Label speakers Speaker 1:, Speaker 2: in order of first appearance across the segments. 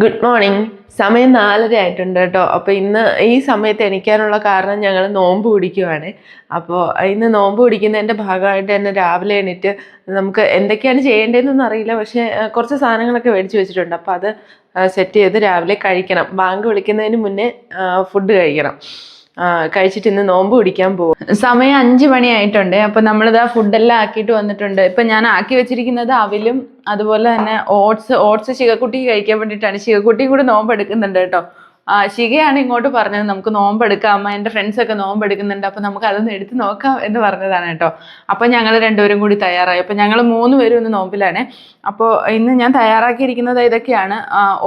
Speaker 1: Good morning. സമയം 4:30 ആയിട്ടുണ്ട് കേട്ടോ. അപ്പോൾ ഇന്ന് ഈ സമയത്ത് എണീക്കാനുള്ള കാരണം ഞങ്ങൾ നോമ്പ് പിടിക്കുവാണ്. അപ്പോൾ ഇന്ന് നോമ്പ് പിടിക്കുന്നതിൻ്റെ ഭാഗമായിട്ട് തന്നെ രാവിലെ എണീറ്റ് നമുക്ക് എന്തൊക്കെയാണ് ചെയ്യേണ്ടതെന്നൊന്നും അറിയില്ല, പക്ഷേ കുറച്ച് സാധനങ്ങളൊക്കെ മേടിച്ച് വെച്ചിട്ടുണ്ട്. അപ്പോൾ അത് സെറ്റ് ചെയ്ത് രാവിലെ കഴിക്കണം. ബാങ്ക് വിളിക്കുന്നതിന് മുന്നേ ഫുഡ് കഴിക്കണം. കഴിച്ചിട്ട് ഇന്ന് നോമ്പ് പിടിക്കാൻ പോകും. സമയം 5 മണിയായിട്ടുണ്ട്. അപ്പോൾ നമ്മളിതാ ഫുഡെല്ലാം ആക്കിയിട്ട് വന്നിട്ടുണ്ട്. ഇപ്പം ഞാൻ ആക്കി വെച്ചിരിക്കുന്നത് അവിലും അതുപോലെ തന്നെ ഓട്സ് ശിഖക്കുട്ടിക്ക് കഴിക്കാൻ വേണ്ടിയിട്ടാണ്. ശിഖക്കുട്ടിയും കൂടി നോമ്പ് എടുക്കുന്നുണ്ട് കേട്ടോ. ശിഖയാണ് ഇങ്ങോട്ട് പറഞ്ഞത് നമുക്ക് നോമ്പെടുക്കാം, അമ്മ എൻ്റെ ഫ്രണ്ട്സൊക്കെ നോമ്പെടുക്കുന്നുണ്ട്, അപ്പോൾ നമുക്ക് അതൊന്ന് എടുത്ത് നോക്കാം എന്ന് പറഞ്ഞതാണ് കേട്ടോ. അപ്പോൾ ഞങ്ങൾ രണ്ടുപേരും കൂടി തയ്യാറായി. അപ്പോൾ ഞങ്ങൾ 3 പേരും ഇന്ന് നോമ്പിലാണ്. അപ്പോൾ ഇന്ന് ഞാൻ തയ്യാറാക്കിയിരിക്കുന്നത് ഇതൊക്കെയാണ്.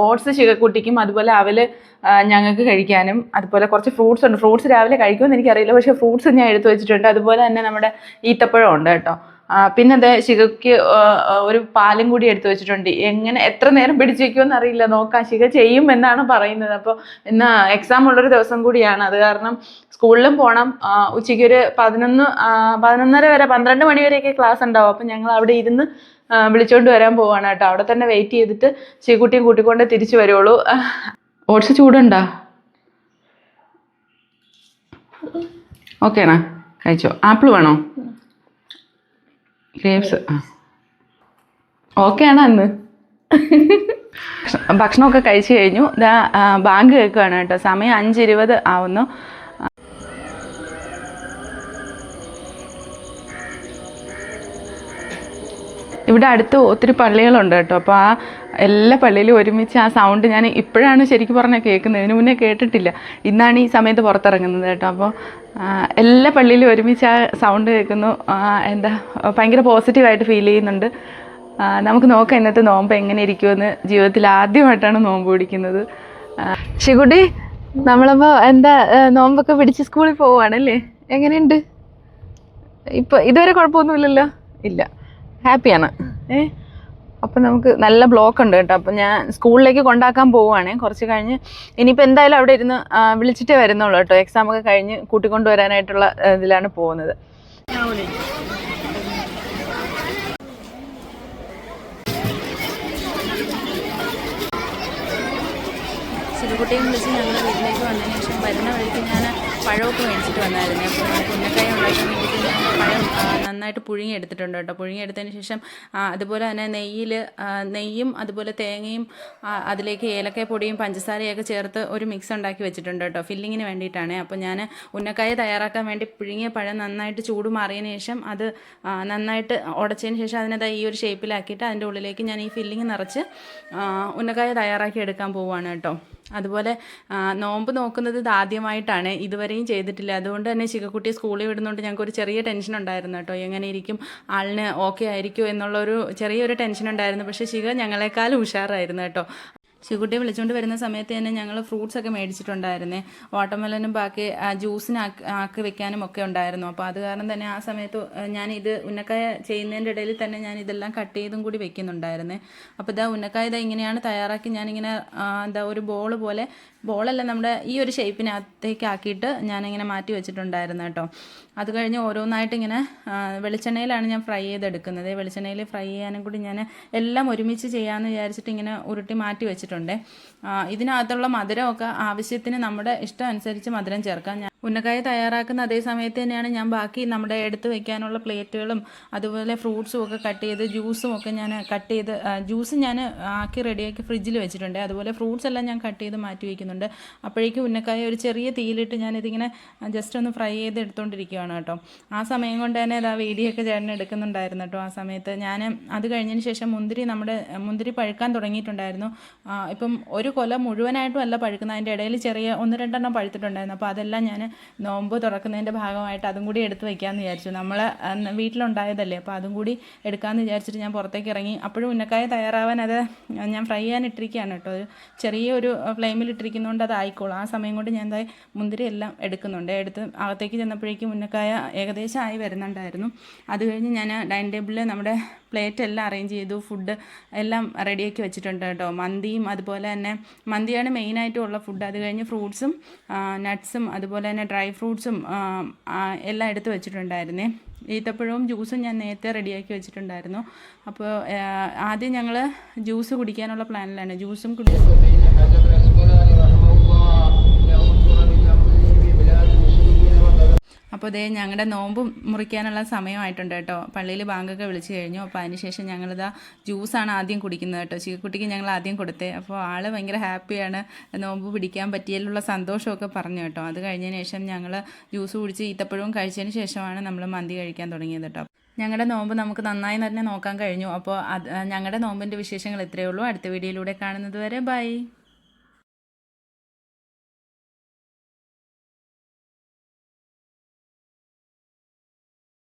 Speaker 1: ഓട്സ് ശിഖക്കുട്ടിക്കും അതുപോലെ അവല് ഞങ്ങൾക്ക് കഴിക്കാനും, അതുപോലെ കുറച്ച് ഫ്രൂട്ട്സ് ഉണ്ട്. ഫ്രൂട്ട്സ് രാവിലെ കഴിക്കുമെന്ന് എനിക്കറിയില്ല, പക്ഷേ ഫ്രൂട്ട്സ് ഞാൻ എടുത്തു വെച്ചിട്ടുണ്ട്. അതുപോലെ തന്നെ നമ്മുടെ ഈത്തപ്പഴം ഉണ്ട് കേട്ടോ. പിന്നെ അത് ശിഖയ്ക്ക് ഒരു പാലും കൂടി എടുത്തു വെച്ചിട്ടുണ്ട്. എത്ര നേരം പിടിച്ചു വെക്കുമെന്ന് അറിയില്ല, നോക്കാം. ശിഖ ചെയ്യും എന്നാണ് പറയുന്നത്. അപ്പോൾ ഇന്ന് എക്സാം ഉള്ളൊരു ദിവസം കൂടിയാണ്, അത് കാരണം സ്കൂളിലും പോകണം. ഉച്ചയ്ക്ക് ഒരു 11:30 വരെ 12 മണി വരെയൊക്കെ ക്ലാസ് ഉണ്ടാവും. അപ്പം ഞങ്ങൾ അവിടെ ഇരുന്ന് വിളിച്ചുകൊണ്ട് വരാൻ പോവാണ് കേട്ടോ. അവിടെ തന്നെ വെയിറ്റ് ചെയ്തിട്ട് ശിഖക്കുട്ടിയും കൂട്ടിക്കൊണ്ട് തിരിച്ചു വരുള്ളൂ. ഓട്സ് ചൂടുണ്ടോ? ഓക്കേണാ, കഴിച്ചോ. ആപ്പിൾ വേണോ? ഗ്രേപ്സ് ഓക്കെ ആണോ? അന്ന് ഭക്ഷണമൊക്കെ കഴിച്ചു കഴിഞ്ഞു. ഇതാ ബാങ്ക് കേൾക്കുകയാണ് കേട്ടോ. സമയം 5:20 ആവുന്നു. ഇവിടെ അടുത്ത് ഒത്തിരി പള്ളികളുണ്ട് കേട്ടോ. അപ്പോൾ എല്ലാ പള്ളിയിലും ഒരുമിച്ച് ആ സൗണ്ട് ഞാൻ ഇപ്പോഴാണ് ശരിക്കും പറഞ്ഞാൽ കേൾക്കുന്നത്. ഇതിനു മുന്നേ കേട്ടിട്ടില്ല. ഇന്നാണ് ഈ സമയത്ത് പുറത്തിറങ്ങുന്നത് കേട്ടോ. അപ്പോൾ എല്ലാ പള്ളിയിലും ഒരുമിച്ച് ആ സൗണ്ട് കേൾക്കുന്നു. ഭയങ്കര പോസിറ്റീവായിട്ട് ഫീൽ ചെയ്യുന്നുണ്ട്. നമുക്ക് നോക്കാം ഇന്നത്തെ നോമ്പ് എങ്ങനെ ഇരിക്കുമെന്ന്. ജീവിതത്തിൽ ആദ്യമായിട്ടാണ് നോമ്പ് പിടിക്കുന്നത്. ശിഖുട്ടി, നമ്മളപ്പോൾ നോമ്പൊക്കെ പിടിച്ച് സ്കൂളിൽ പോവുകയാണല്ലേ? എങ്ങനെയുണ്ട് ഇപ്പോൾ? ഇതുവരെ കുഴപ്പമൊന്നുമില്ലല്ലോ? ഇല്ല, ഹാപ്പിയാണ്. അപ്പം നമുക്ക് നല്ല ബ്ലോക്ക് ഉണ്ട് കേട്ടോ. അപ്പം ഞാൻ സ്കൂളിലേക്ക് കൊണ്ടാക്കാൻ പോവുകയാണേ കുറച്ച് കഴിഞ്ഞ്. ഇനിയിപ്പോൾ എന്തായാലും അവിടെ ഇരുന്ന് വിളിച്ചിട്ടേ വരുന്നുള്ളൂ കേട്ടോ. എക്സാമൊക്കെ കഴിഞ്ഞ് കൂട്ടിക്കൊണ്ടുവരാനായിട്ടുള്ള ഇതിലാണ് പോകുന്നത്. ശിവകുട്ടിയും വിളിച്ച് ഞങ്ങൾ വീട്ടിലേക്ക് വന്നതിന് ശേഷം വരുന്ന വഴിക്ക് ഞാൻ പഴമൊക്കെ മേടിച്ചിട്ട് വന്നായിരുന്നു. അപ്പോൾ നമുക്ക് ഉന്നക്കായ ഉണ്ടാക്കാൻ വേണ്ടിയിട്ട് ഞാൻ പഴം നന്നായിട്ട് പുഴുങ്ങി എടുത്തിട്ടുണ്ട് കേട്ടോ. പുഴുങ്ങി എടുത്തതിന് ശേഷം അതുപോലെ തന്നെ നെയ്യും അതുപോലെ തേങ്ങയും അതിലേക്ക് ഏലക്കായ പൊടിയും പഞ്ചസാരയൊക്കെ ചേർത്ത് ഒരു മിക്സ് ഉണ്ടാക്കി വെച്ചിട്ടുണ്ട് കേട്ടോ, ഫില്ലിങ്ങിന് വേണ്ടിയിട്ടാണ്. അപ്പോൾ ഞാൻ ഉന്നക്കായ തയ്യാറാക്കാൻ വേണ്ടി പുഴുങ്ങിയ പഴം നന്നായിട്ട് ചൂട് മാറിയതിന് ശേഷം അത് നന്നായിട്ട് ഉടച്ചതിന് ശേഷം അതിനത് ഈ ഒരു ഷേപ്പിലാക്കിയിട്ട് അതിൻ്റെ ഉള്ളിലേക്ക് ഞാൻ ഈ ഫില്ലിങ് നിറച്ച് ഉന്നക്കായ തയ്യാറാക്കി എടുക്കാൻ പോവുകയാണ് കേട്ടോ. അതുപോലെ നോമ്പ് നോക്കുന്നത് ഇത് ആദ്യമായിട്ടാണ്, ഇതുവരെയും ചെയ്തിട്ടില്ല. അതുകൊണ്ട് തന്നെ ശിഖക്കുട്ടി സ്കൂളിൽ വിടുന്നതുകൊണ്ട് ഞങ്ങൾക്ക് ഒരു ചെറിയ ടെൻഷൻ ഉണ്ടായിരുന്നു കേട്ടോ. എങ്ങനെ ഇരിക്കും, ആളിന് ഓക്കെ ആയിരിക്കുമോ എന്നുള്ളൊരു ചെറിയൊരു ടെൻഷൻ ഉണ്ടായിരുന്നു. പക്ഷേ ശിഖ ഞങ്ങളെക്കാളും ഉഷാറായിരുന്നു കേട്ടോ. ശിഖുട്ടിയെ വിളിച്ചുകൊണ്ട് വരുന്ന സമയത്ത് തന്നെ ഞങ്ങൾ ഫ്രൂട്ട്സൊക്കെ മേടിച്ചിട്ടുണ്ടായിരുന്നേ. വാട്ടർമെലനും ബാക്കി ജ്യൂസിനാക്കി വെക്കാനും ഒക്കെ ഉണ്ടായിരുന്നു. അപ്പോൾ അത് കാരണം തന്നെ ആ സമയത്ത് ഞാനിത് ഉന്നക്കായ ചെയ്യുന്നതിൻ്റെ ഇടയിൽ തന്നെ ഞാൻ ഇതെല്ലാം കട്ട് ചെയ്തും കൂടി വെക്കുന്നുണ്ടായിരുന്നേ. അപ്പോൾ ഇതാ ഉന്നക്കായ ഇങ്ങനെയാണ് തയ്യാറാക്കി ഞാനിങ്ങനെ ഒരു ബോളല്ല നമ്മുടെ ഈ ഒരു ഷേപ്പിനകത്തേക്ക് ആക്കിയിട്ട് ഞാനിങ്ങനെ മാറ്റി വെച്ചിട്ടുണ്ടായിരുന്നു കേട്ടോ. അത് കഴിഞ്ഞ് ഓരോന്നായിട്ട് ഇങ്ങനെ വെളിച്ചെണ്ണയിലാണ് ഞാൻ ഫ്രൈ ചെയ്തെടുക്കുന്നത്. വെളിച്ചെണ്ണയിൽ ഫ്രൈ ചെയ്യാനും കൂടി ഞാൻ എല്ലാം ഒരുമിച്ച് ചെയ്യാമെന്ന് വിചാരിച്ചിട്ട് ഇങ്ങനെ ഉരുട്ടി മാറ്റി വെച്ചിട്ടുണ്ട്. ഇതിനകത്തുള്ള മധുരമൊക്കെ ആവശ്യത്തിന് നമ്മുടെ ഇഷ്ടം അനുസരിച്ച് മധുരം ചേർക്കാം. ഞാൻ ഉന്നക്കായ തയ്യാറാക്കുന്ന അതേ സമയത്ത് തന്നെയാണ് ഞാൻ ബാക്കി നമ്മുടെ എടുത്ത് വെക്കാനുള്ള പ്ലേറ്റുകളും അതുപോലെ ഫ്രൂട്ട്സും ഒക്കെ കട്ട് ചെയ്ത് ജ്യൂസും ഒക്കെ ഞാൻ കട്ട് ചെയ്ത് ജ്യൂസ് ഞാൻ ആക്കി റെഡിയാക്കി ഫ്രിഡ്ജിൽ വെച്ചിട്ടുണ്ട്. അതുപോലെ ഫ്രൂട്ട്സ് എല്ലാം ഞാൻ കട്ട് ചെയ്ത് മാറ്റി വയ്ക്കുന്നുണ്ട്. അപ്പോഴേക്കും ഉന്നക്കായ ഒരു ചെറിയ തീയിലിട്ട് ഞാനിതിങ്ങനെ ജസ്റ്റ് ഒന്ന് ഫ്രൈ ചെയ്ത് എടുത്തുകൊണ്ടിരിക്കുകയാണ് കേട്ടോ. ആ സമയം കൊണ്ട് തന്നെ വീഡിയോയൊക്കെ ചേട്ടൻ എടുക്കുന്നുണ്ടായിരുന്നു കേട്ടോ. ആ സമയത്ത് ഞാൻ അത് കഴിഞ്ഞതിന് ശേഷം മുന്തിരി പഴുക്കാൻ തുടങ്ങിയിട്ടുണ്ടായിരുന്നു. ഇപ്പം ഒരു കൊല മുഴുവനായിട്ടും അല്ല പഴുക്കുന്നത്, അതിൻ്റെ ഇടയിൽ ചെറിയ 1-2 പഴുത്തിട്ടുണ്ടായിരുന്നു. അപ്പോൾ അതെല്ലാം ഞാൻ നോമ്പ് തുറക്കുന്നതിൻ്റെ ഭാഗമായിട്ട് അതും കൂടി എടുത്ത് വയ്ക്കാമെന്ന് വിചാരിച്ചു. നമ്മൾ വീട്ടിലുണ്ടായതല്ലേ, അപ്പോൾ അതും കൂടി എടുക്കാമെന്ന് വിചാരിച്ചിട്ട് ഞാൻ പുറത്തേക്ക് ഇറങ്ങി. അപ്പോഴും ഉന്നക്കായ തയ്യാറാവാൻ അത് ഞാൻ ഫ്രൈ ചെയ്യാൻ ഇട്ടിരിക്കുകയാണ് കേട്ടോ. ചെറിയൊരു ഫ്ലെയിമിൽ ഇട്ടിരിക്കുന്നതുകൊണ്ട് അത് ആയിക്കോളും. ആ സമയം കൊണ്ട് ഞാൻ മുന്തിരി എല്ലാം എടുക്കുന്നുണ്ട്. എടുത്ത് അകത്തേക്ക് ചെന്നപ്പോഴേക്കും ഉന്നക്കായ ഏകദേശം ആയി വരുന്നുണ്ടായിരുന്നു. അത് കഴിഞ്ഞ് ഞാൻ ഡൈനിങ് ടേബിളിൽ നമ്മുടെ പ്ലേറ്റ് എല്ലാം അറേഞ്ച് ചെയ്തു. ഫുഡ് എല്ലാം റെഡിയാക്കി വെച്ചിട്ടുണ്ട് കേട്ടോ. മന്തിയും അതുപോലെ തന്നെ മന്തിയാണ് മെയിനായിട്ടുള്ള ഫുഡ്. അത് കഴിഞ്ഞ് ഫ്രൂട്ട്സും നട്ട്സും അതുപോലെ തന്നെ ഡ്രൈ ഫ്രൂട്ട്സും എല്ലാം എടുത്ത് വെച്ചിട്ടുണ്ടായിരുന്നേ. ഈത്തപ്പഴവും ജ്യൂസും ഞാൻ നേരത്തെ റെഡിയാക്കി വെച്ചിട്ടുണ്ടായിരുന്നു. അപ്പോൾ ആദ്യം ഞങ്ങൾ ജ്യൂസ് കുടിക്കാനുള്ള പ്ലാനിലാണ്. ജ്യൂസും അപ്പോൾ ഇതേ ഞങ്ങളുടെ നോമ്പ് മുറിക്കാനുള്ള സമയമായിട്ടുണ്ട് കേട്ടോ. പള്ളിയിൽ ബാങ്കൊക്കെ വിളിച്ചു കഴിഞ്ഞു. അപ്പോൾ അതിനുശേഷം ഞങ്ങളിതാ ജ്യൂസാണ് ആദ്യം കുടിക്കുന്നത് കേട്ടോ. ചീക്കുട്ടിക്ക് ഞങ്ങൾ ആദ്യം കൊടുത്തേ. അപ്പോൾ ആൾ ഭയങ്കര ഹാപ്പിയാണ്, നോമ്പ് പിടിക്കാൻ പറ്റിയതിലുള്ള സന്തോഷമൊക്കെ പറഞ്ഞു കേട്ടോ. അത് കഴിഞ്ഞതിന് ശേഷം ഞങ്ങൾ ജ്യൂസ് കുടിച്ച് ഈത്തപ്പഴവും കഴിച്ചതിന് ശേഷമാണ് നമ്മൾ മന്തി കഴിക്കാൻ തുടങ്ങിയത് കേട്ടോ. ഞങ്ങളുടെ നോമ്പ് നമുക്ക് നന്നായി തന്നെ നോക്കാൻ കഴിഞ്ഞു. അപ്പോൾ ഞങ്ങളുടെ നോമ്പിൻ്റെ വിശേഷങ്ങൾ ഇത്രയേ ഉള്ളൂ. അടുത്ത വീഡിയോയിലൂടെ കാണുന്നത് വരെ ബൈ.